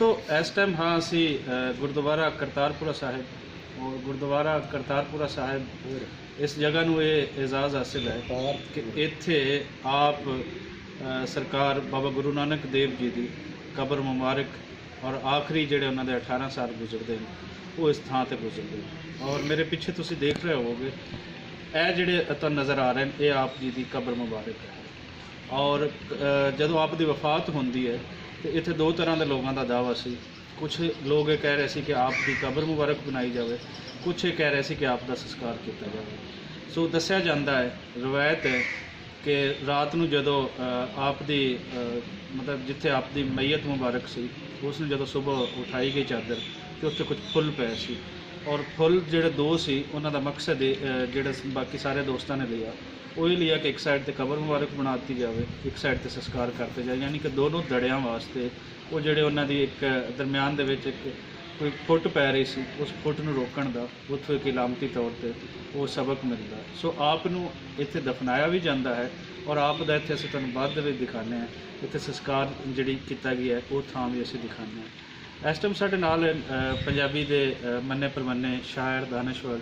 देखो इस टाइम हाँ असी गुरुद्वारा करतारपुरा साहिब और गुरुद्वारा करतारपुरा साहिब इस जगह ਨੂੰ ਇਹ एजाज़ हासिल है कि ਇੱਥੇ आप सरकार बाबा गुरु नानक देव जी की कबर मुबारक और आखिरी ਜਿਹੜੇ ਉਹਨਾਂ ਦੇ 18 साल गुजरते हैं वो इस ਥਾਂ ਤੇ गुजरते हैं। और मेरे पिछे तुसी देख रहे होवोगे ਇਹ ਜਿਹੜੇ ਤੁਹਾਨੂੰ नज़र आ रहे हैं ये आप जी की कबर मुबारक है। और ਜਦੋਂ आप ਦੀ वफात होंदी है तो इत्थे दो तरह के लोगों का दावा सी। कुछ लोग ये कह रहे सी कि आप की कबर मुबारक बनाई जाए, कुछ ये कह रहे सी कि आप का संस्कार किया जाए। सो दस्या जाता है, रवायत है कि रात को जदों आप दी मतलब जिथे आप दी मैयत मुबारक सी उसने जदों सुबह उठाई गई चादर तो उत्थे कुछ फुल पे सी और फुल जिहड़े दो सी उन्हां दा मकसद जिहड़ा बाकी सारे दोस्तों ने लिया वही लिया कि एक साइड ते कबर मुबारक बना दी जाए, एक साइड ते संस्कार करते जाए, यानी कि दोनों दड़ियां वास्ते वो जिहड़े उन्हां दी एक दरम्यान दे विच एक कोई फुट पै रही सी उस फुट नूं रोकण दा उत्थों एक इलामती तौर पर वो सबक मिलता। सो आप नूं इत्थे दफनाया भी जाता है और आप दा इत्थे असीं तुहानूं बाद दे विच दिखाने हैं, इत्थे संस्कार जिहड़ी कीता गया है वो थां भी असीं दिखाने हैं। इस टाइम साडे नाल पंजाबी दे मन्ने परमन्ने शायर दानश्वर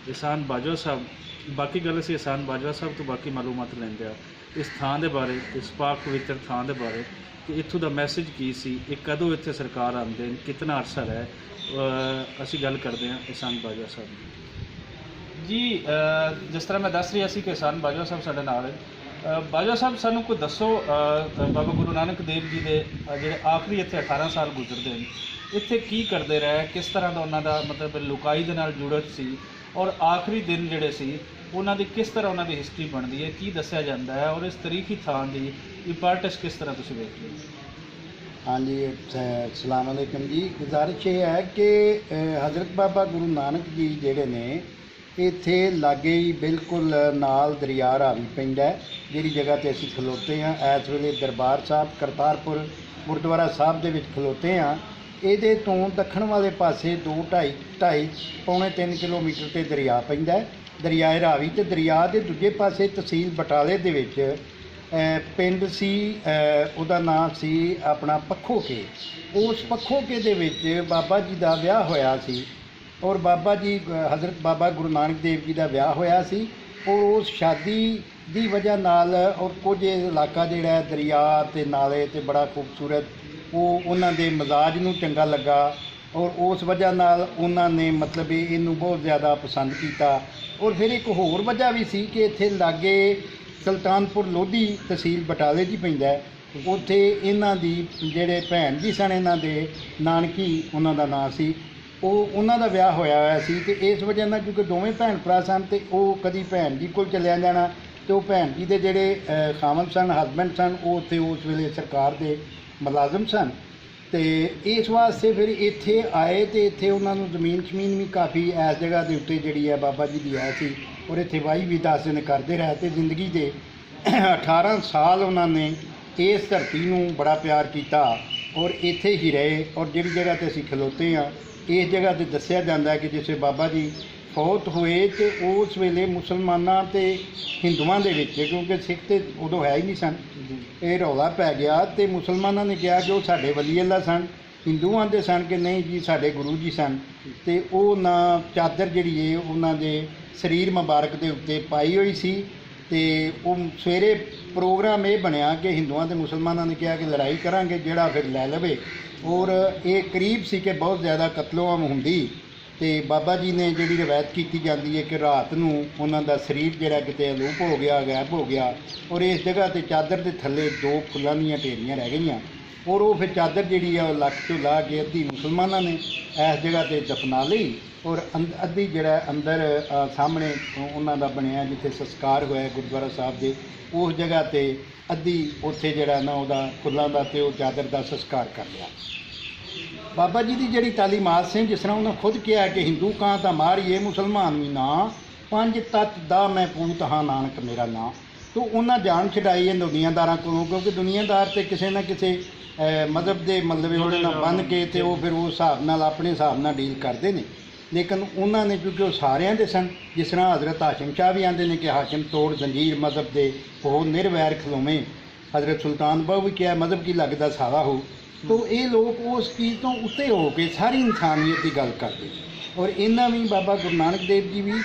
एहसान बाजवा साहब। बाकी गल असीं एहसान बाजवा साहब तो बाकी मालूमात लैंदे आ इस थां दे बारे, इस पाक पवित्र थां दे बारे कि इत्थों दा मैसेज की सी, एक कदों इत्थे सरकार आंदे कितना अरसा है। असीं गल करते हैं एहसान बाजवा साहब जी। जिस तरह मैं दस रहा सी कि एहसान बाजवा साहब साडे नाल है। बाजवा साहब सानूं कोई दसो बाबा गुरु नानक देव जी के जिहड़े आखिरी इत्थे 18 साल गुजरते हैं इत्थे की करते रहे, किस तरह का उन्हों का मतलब लुकाई दे नाल जुड़त सी और आखिरी दिन जिहड़े सी उन्हों की किस तरह उन्होंने हिस्टरी बनती है, की दस्या जाता है और इस तरीकी थां की इंपॉर्टेंस किस तरह तुसीं वेखदे हो? हाँ जी, सलाम अलैकुम जी। गुजारिश ये है कि हज़रत बाबा गुरु नानक जी जिहड़े ने इत्थे लागे ही बिल्कुल नाल दरिया रावी पैंदा है जिहड़ी जगह ते असीं खलोते हैं इस वेले दरबार साहब करतारपुर गुरुद्वारा साहब दे विच खलोते हैं। ਇਹਦੇ ਤੋਂ दक्षिण वाले पासे 2-2.5 पौने 3 किलोमीटर ते दरिया पैंदा है, दरियाए रावी। ते दरिया के दूजे पासे तहसील बटाले दे विच पिंड सी, उहदा नाम सी अपना पखोके। उस पखोके दे विच बाबा जी का विआह होया सी और बाबा जी हज़रत बाबा गुरु नानक देव जी का विआह होया सी और उस शादी की वजह नाल और कुछ इलाका जिहड़ा दरिया ते नाले ते बड़ा खूबसूरत वो उन्होंने मजाज नूं चंगा लगा और उस वजह नाल उन्होंने मतलब इनू बहुत ज़्यादा पसंद किया। और फिर एक होर वजह भी सी कि इत्थे लागे सुल्तानपुर लोधी तहसील बटाले जी पैंदा है, उत्थे इन्हां दी जिहड़े भैन जी सन इन्हां दे नानकी उन्हां दा नाम सी, उन्हां दा विआह होया होया सी। ते इस वजह नाल क्योंकि दोवें भैन भरा सन ते ओह कदी भैन जी कोल चलिया जाना तो भैन जी दे जिहड़े खामन सन हसबैंड सन वो उत्थे उस वेले सरकार दे मुलाजम सन। तो इस वास्ते फिर इत्थे आए तो इत्थे उन्होंने जमीन शमीन भी काफ़ी इस जगह के उत्ते जी है बाबा जी की है सी और इत्थे वाही भी 10 दिन करते रहे। तो जिंदगी के 18 साल उन्होंने इस धरती नूं बड़ा प्यार किया और इत्थे ही रहे। और जिहड़ी जगह ते असीं खलोते हैं इस जगह ते दस्सिया जाता है कि जिसे बाबा जी फौत हुए तो उस वेले मुसलमानां ते हिंदुआं दे विच क्योंकि सिख तो उदों है ही नहीं सन, ये रौला पै गया तो मुसलमानां ने कहा कि वो साडे वली अल्लाह सन, हिंदू आंदे सन कि नहीं जी साडे गुरु जी सन। तो वो ना चादर जिहड़ी है उन्हां दे शरीर मुबारक के उत्ते पाई हुई सी। तो वो सवेरे प्रोग्राम ये बनया कि हिंदुआं ते मुसलमानां ने कहा कि लड़ाई करांगे जिहड़ा फिर लै लवे। और ये करीब सी कि बहुत ज़्यादा कतलोआम हुंदी तो बाबा जी ने जी रवायत की जाती है कि रात नूं उन्हां दा शरीर जिहड़ा किते अलूप हो गया, गायब हो गया और इस जगह ते चादर के थल्ले 2 फुल्लां दीयां ढेरियां रह गईयां और वो फिर चादर जिहड़ी है लक्क तो ला के अद्धी मुसलमानां ने इस जगह ते दफना लई और अद्धी जिहड़ा अंदर सामने उन्हां दा बनिया जिथे संस्कार होया गुरुद्वारा साहब दे उस जगह ते अद्धी उत्थे जिहड़ा ना उहदा फुल्लां दा ते ओह चादर दा संस्कार कर लिया। बाबा जी की जी तालीमात से जिस तरह उन्होंने खुद कहा कि हिंदू कहाँ तो मारिए मुसलमान भी ना 5 तत्त दा मैं पूत हाँ नानक मेरा नाम। तो उन्हें जान छड़ाई है दुनियादारों को क्योंकि दुनियादार तो किसी न किसी मजहब के मतलब बन के तो वो फिर उस हिसाब नाल अपने हिसाब नाल डील करते हैं। लेकिन उन्होंने क्योंकि वो सारियां दे सन जिस तरह हज़रत हाशिम शाह भी आते हैं कि हाशिम तोड़ जंजीर मजहब के हो निर्वैर खलोवें। हज़रत सुल्तान बहु भी क्या मजहब की लगता सारा हो तो ये लोग उस चीज़ तो उत्ते हो के सारी इंसानियत की गल करते और इन्ना भी बाबा गुरु नानक देव जी भी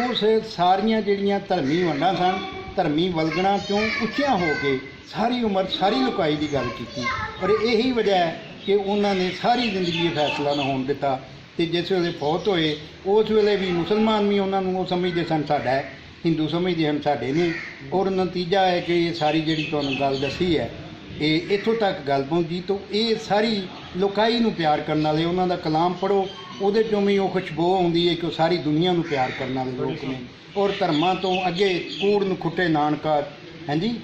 उस सारिया जिहड़ियां धर्मी वंडां सन धर्मी वलगणा चों उच्चियां हो के सारी उम्र सारी लुकाई की गल की और यही वजह है कि उन्होंने सारी जिंदगी फैसला ना होने दिता। तो जिस वेले फौत होए उस वेले भी मुसलमान भी उन्होंने वो समझते सन साडा है, हिंदू समझते हैं साडे ने। और नतीजा है कि ये सारी जिहड़ी तुहानूं गल दसी है ये इत्थों तक गल पहुंची। तो ये सारी लोकाई नूं प्यार करने वाले उन्हों का कलाम पढ़ो उहदे चों भी वो खुशबू आउंदी है कि सारी दुनिया नूं प्यार करने वाले लोग ने। और धर्मां तो अगे कूड़ नूं खुट्टे नानका, हैं जी,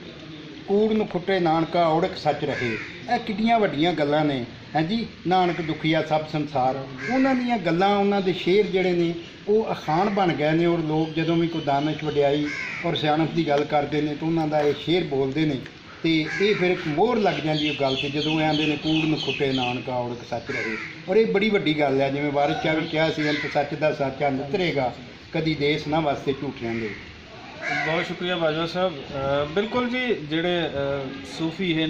कूड़ नूं खुट्टे नानका औड़क सच रहे, ਇਹ ਕਿੱਡੀਆਂ ਵੱਡੀਆਂ ਗੱਲਾਂ ਨੇ। ਹਾਂਜੀ, ਨਾਨਕ ਦੁਖੀਆ ਸਭ ਸੰਸਾਰ, ਉਹਨਾਂ ਦੀਆਂ ਗੱਲਾਂ ਉਹਨਾਂ ਦੇ ਸ਼ੇਰ ਜਿਹੜੇ ਨੇ ਉਹ ਅਖਾਣ ਬਣ ਗਏ ਨੇ। ਔਰ ਲੋਕ ਜਦੋਂ ਵੀ ਕੋਈ ਦਾਨਿਸ਼ ਵਡਿਆਈ ਔਰ ਸਿਆਣਪ ਦੀ ਗੱਲ ਕਰਦੇ ਨੇ ਤਾਂ ਉਹਨਾਂ ਦਾ ਇਹ ਸ਼ੇਰ ਬੋਲਦੇ ਨੇ ਤੇ ਇਹ ਫਿਰ ਇੱਕ ਮੋਹਰ ਲੱਗ ਜਾਂਦੀ ਉਹ ਗੱਲ ਤੇ ਜਦੋਂ ਇਹ ਆਉਂਦੇ ਨੇ ਕੂੜ ਨੂੰ ਖੁੱਟੇ ਨਾਨਕਾ ਔੜਕ ਸੱਚ ਰਹੇ। ਔਰ ਇਹ ਬੜੀ ਵੱਡੀ ਗੱਲ ਹੈ, ਜਿਵੇਂ ਵਾਰਿਸ ਸ਼ਾਹ ਵੀ ਕਿਹਾ ਸੀ ਅੰਤ ਸੱਚ ਦਾ ਸਾਚਾ ਨਿਤਰੇਗਾ ਕਦੀ ਦੇਸ਼ ਨਾ ਵਾਸਤੇ ਝੂਠਿਆਂ ਦੇ। बहुत शुक्रिया बाजवा साहब। बिल्कुल जी, जेड़े सूफी हैं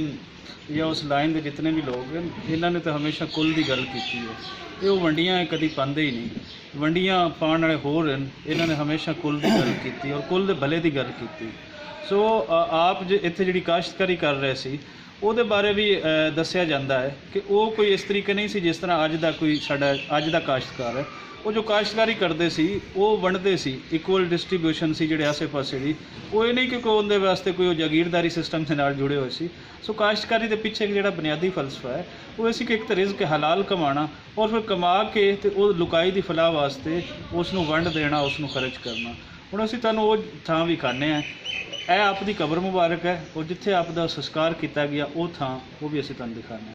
या उस लाइन के जितने भी लोग हैं इन्होंने तो हमेशा कुल की गल की है। ये वंडियां कभी पाते ही नहीं, वंडियां पाने वाले होर हैं, इन्होंने हमेशा कुल की गल की और कुल के भले की गल की। सो आप जो इत्थे जिहड़ी काश्तकारी कर रहे सी ਉਹਦੇ ਬਾਰੇ ਵੀ ਦੱਸਿਆ ਜਾਂਦਾ ਹੈ ਕਿ ਉਹ ਕੋਈ ਇਸ ਤਰੀਕੇ ਨਹੀਂ ਸੀ ਜਿਸ ਤਰ੍ਹਾਂ ਅੱਜ ਦਾ ਕੋਈ ਸਾਡਾ ਅੱਜ ਦਾ ਕਾਸ਼ਤਕਾਰ ਹੈ। ਉਹ ਜੋ ਕਾਸ਼ਤਕਾਰੀ ਕਰਦੇ ਸੀ ਉਹ ਵੰਡਦੇ ਸੀ, ਇਕੁਅਲ ਡਿਸਟ੍ਰੀਬਿਊਸ਼ਨ ਸੀ ਜਿਹੜੇ ਆਸੇ ਪਾਸੇ ਦੀ। ਉਹ ਇਹ ਨਹੀਂ ਕਿ ਕੋਈ ਉਹਦੇ ਵਾਸਤੇ ਕੋਈ ਉਹ ਜਾਗੀਰਦਾਰੀ ਸਿਸਟਮ ਦੇ ਨਾਲ ਜੁੜੇ ਹੋਏ ਸੀ। ਸੋ ਕਾਸ਼ਤਕਾਰੀ ਦੇ ਪਿੱਛੇ ਜਿਹੜਾ ਬੁਨਿਆਦੀ ਫਲਸਫਾ ਹੈ ਉਹ ਇਹ ਸੀ ਕਿ ਇੱਕ ਤਾਂ ਰਿਜ਼ਕ ਹਲਾਲ ਕਮਾਉਣਾ ਔਰ ਫਿਰ ਕਮਾ ਕੇ ਤੇ ਉਹ ਲੁਕਾਈ ਦੀ ਫਲਾਹ ਵਾਸਤੇ ਉਸ ਨੂੰ ਵੰਡ ਦੇਣਾ, ਉਸ ਨੂੰ ਖਰਚ ਕਰਨਾ। ਹੁਣ ਅਸੀਂ ਤੁਹਾਨੂੰ ਉਹ ਥਾਂ ਵੀ ਖਾਣੇ ਆ, ਇਹ ਆਪ ਦੀ ਕਬਰ ਮੁਬਾਰਕ ਹੈ ਔਰ ਜਿੱਥੇ ਆਪ ਦਾ ਸੰਸਕਾਰ ਕੀਤਾ ਗਿਆ ਉਹ ਥਾਂ ਉਹ ਵੀ ਅਸੀਂ ਤੁਹਾਨੂੰ ਦਿਖਾਉਂਦੇ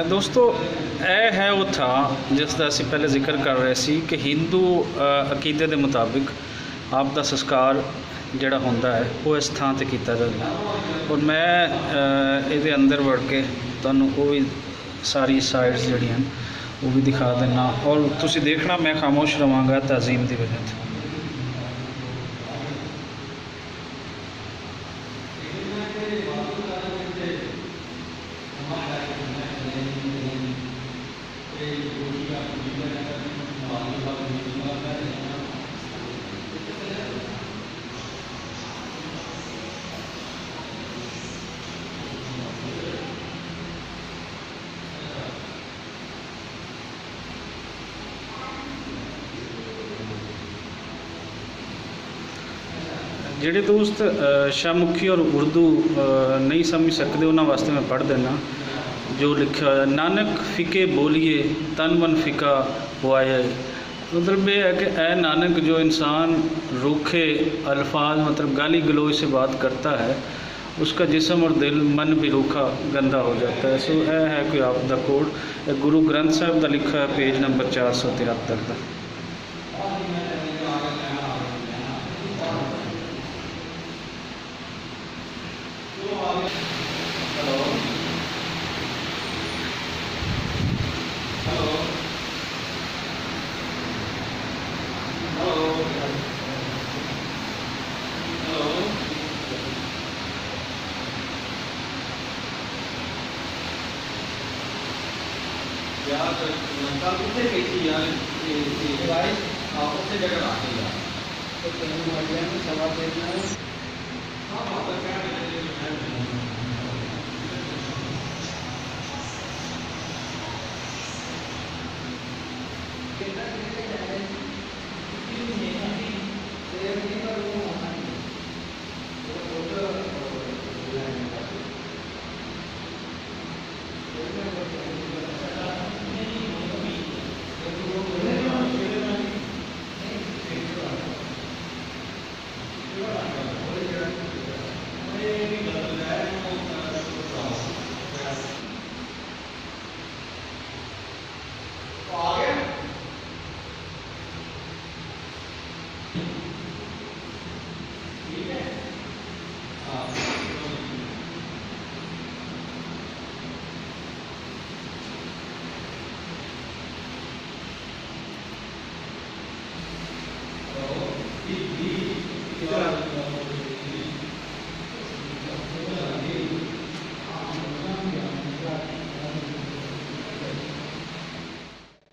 ਦੋਸਤੋ, ਇਹ ਹੈ ਉਹ ਥਾਂ ਜਿਸ ਦਾ ਅਸੀਂ ਪਹਿਲੇ ਜ਼ਿਕਰ ਕਰ ਰਹੇ ਸੀ ਕਿ ਹਿੰਦੂ ਅਕੀਦੇ ਦੇ ਮੁਤਾਬਿਕ ਆਪ ਦਾ ਸੰਸਕਾਰ ਜਿਹੜਾ ਹੁੰਦਾ ਹੈ ਉਹ ਇਸ ਥਾਂ 'ਤੇ ਕੀਤਾ ਜਾਂਦਾ। ਔਰ ਮੈਂ ਇਹਦੇ ਅੰਦਰ ਵੜ ਕੇ ਤੁਹਾਨੂੰ ਉਹ ਵੀ ਸਾਰੀ ਸਾਈਡਸ ਜਿਹੜੀਆਂ ਉਹ ਵੀ ਦਿਖਾ ਦਿੰਦਾ ਔਰ ਤੁਸੀਂ ਦੇਖਣਾ ਮੈਂ ਖਾਮੋਸ਼ ਰਹਾਂਗਾ ਤਾਜ਼ੀਮ ਦੀ ਵਜ੍ਹਾ ਤੋਂ। ਜਿਹੜੇ ਦੋਸਤ ਸ਼ਾਹਮੁਖੀ ਔਰ ਉਰਦੂ ਨਹੀਂ ਸਮਝ ਸਕਦੇ ਉਹਨਾਂ ਵਾਸਤੇ ਮੈਂ ਪੜ੍ਹ ਦਿੰਦਾ ਜੋ ਲਿਖਿਆ ਹੋਇਆ। ਨਾਨਕ ਫਿਕੇ ਬੋਲੀਏ ਤਨ ਮਨ ਫਿਕਾ ਹੋਇਆ। मतलब ये है कि ए नानक जो इंसान रूखे अल्फाज मतलब गाली गलोच से बात करता है उसका जिस्म और दिल मन भी रूखा गंदा हो जाता है। सो यह है कोई आप दा कोड गुरु ग्रंथ साहब का लिखा है पेज नंबर 473 का। यार कल कितने गई थी यार गाइस उससे जगह आ गई यार तो कहीं मॉडल में सवाल देखना है। हां बात क्या